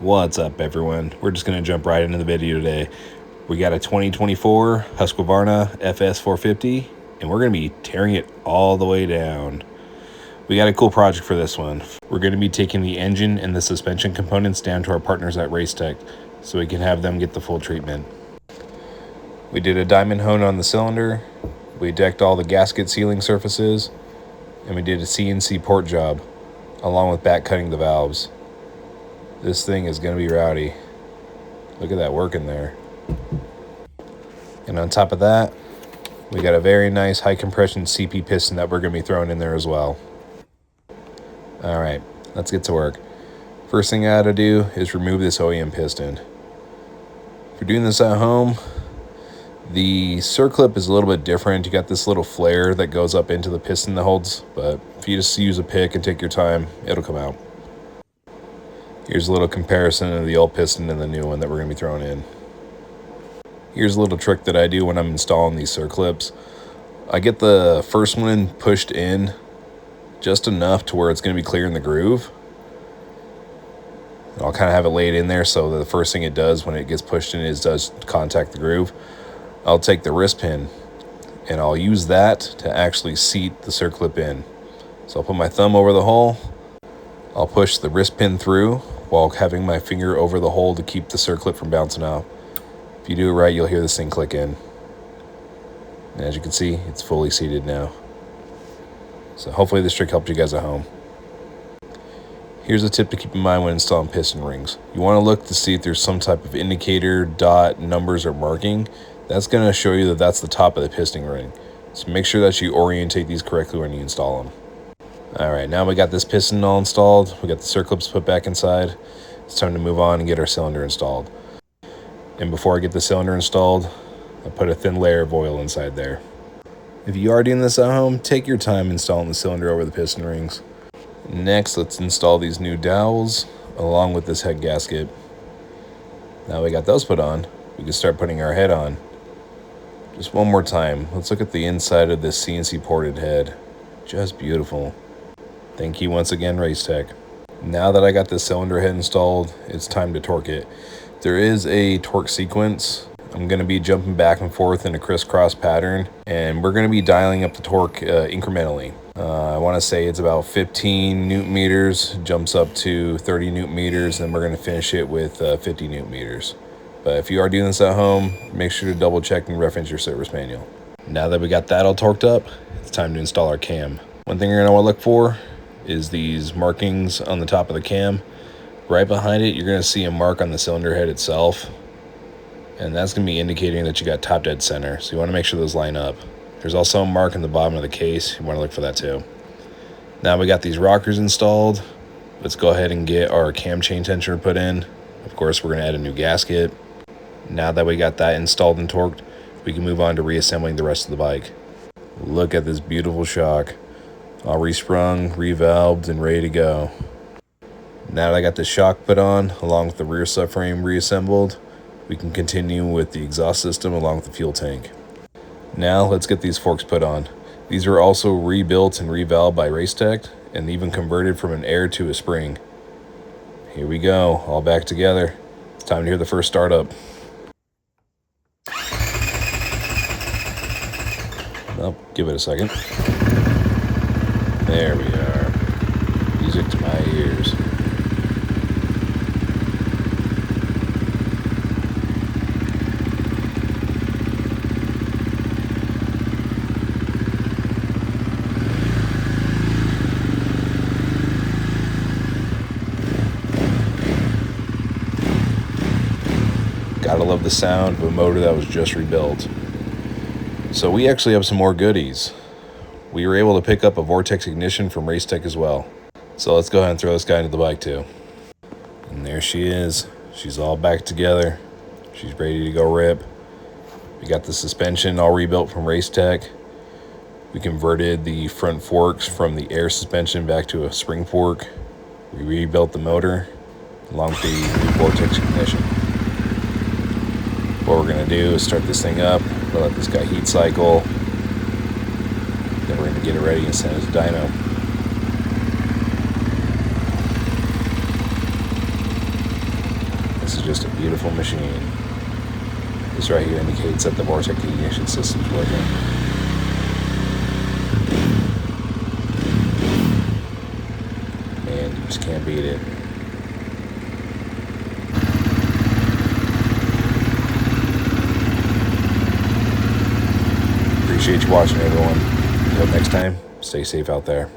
What's up, everyone? We're just going to jump right into the video today. We got a 2024 Husqvarna FS450, and we're going to be tearing it all the way down. We got a cool project for this one. We're going to be taking the engine and the suspension components down to our partners at Racetech so we can have them get the full treatment. We did a diamond hone on the cylinder, we decked all the gasket sealing surfaces, and we did a CNC port job, along with back cutting the valves. This thing is going to be rowdy. Look at that work in there. And on top of that, we got a very nice high compression CP piston that we're going to be throwing in there as well. Alright, let's get to work. First thing I got to do is remove this OEM piston. If you're doing this at home, the circlip is a little bit different. You got this little flare that goes up into the piston that holds, but if you just use a pick and take your time, it'll come out. Here's a little comparison of the old piston and the new one that we're going to be throwing in. Here's a little trick that I do when I'm installing these circlips. I get the first one pushed in just enough to where it's going to be clearing the groove. I'll kind of have it laid in there so that the first thing it does when it gets pushed in is does contact the groove. I'll take the wrist pin and I'll use that to actually seat the circlip in. So I'll put my thumb over the hole. I'll push the wrist pin through while having my finger over the hole to keep the circlip from bouncing out. If you do it right, you'll hear this thing click in. And as you can see, it's fully seated now. So hopefully this trick helped you guys at home. Here's a tip to keep in mind when installing piston rings. You want to look to see if there's some type of indicator, dot, numbers, or marking. That's going to show you that that's the top of the piston ring. So make sure that you orientate these correctly when you install them. Alright, now we got this piston all installed. We got the circlips put back inside. It's time to move on and get our cylinder installed. And before I get the cylinder installed, I put a thin layer of oil inside there. If you are doing this at home, take your time installing the cylinder over the piston rings. Next, let's install these new dowels along with this head gasket. Now we got those put on, we can start putting our head on. Just one more time, let's look at the inside of this CNC ported head. Just beautiful. Thank you once again, Racetech. Now that I got this cylinder head installed, it's time to torque it. There is a torque sequence. I'm going to be jumping back and forth in a crisscross pattern, and we're going to be dialing up the torque incrementally. I want to say it's about 15 newton meters, jumps up to 30 newton meters, and we're going to finish it with 50 newton meters. But if you are doing this at home, make sure to double check and reference your service manual. Now that we got that all torqued up, it's time to install our cam. One thing you're going to want to look for is these markings on the top of the cam. Right behind it, you're going to see a mark on the cylinder head itself, and that's going to be indicating that you got top dead center, so you want to make sure those line up. There's also a mark in the bottom of the case. You want to look for that too. Now we got these rockers installed. Let's go ahead and get our cam chain tensioner put in. Of course, we're going to add a new gasket. Now that we got that installed and torqued, we can move on to reassembling the rest of the bike. Look at this beautiful shock. All resprung, revalved, and ready to go. Now that I got the shock put on, along with the rear subframe reassembled, we can continue with the exhaust system along with the fuel tank. Now let's get these forks put on. These are also rebuilt and revalved by Racetech, and even converted from an air to a spring. Here we go, all back together. It's time to hear the first startup. Oh, give it a second. There we are. Music to my ears. Gotta love the sound of a motor that was just rebuilt. So we actually have some more goodies. We were able to pick up a Vortex ignition from Racetech as well. So let's go ahead and throw this guy into the bike too. And there she is. She's all back together. She's ready to go rip. We got the suspension all rebuilt from Racetech. We converted the front forks from the air suspension back to a spring fork. We rebuilt the motor along with the new Vortex ignition. What we're going to do is start this thing up. We'll let this guy heat cycle. Then we're going to get it ready and send it to dyno. This is just a beautiful machine. This right here indicates that the Vortec ignition system's working. Man, you just can't beat it. Appreciate you watching, everyone. Until next time, stay safe out there.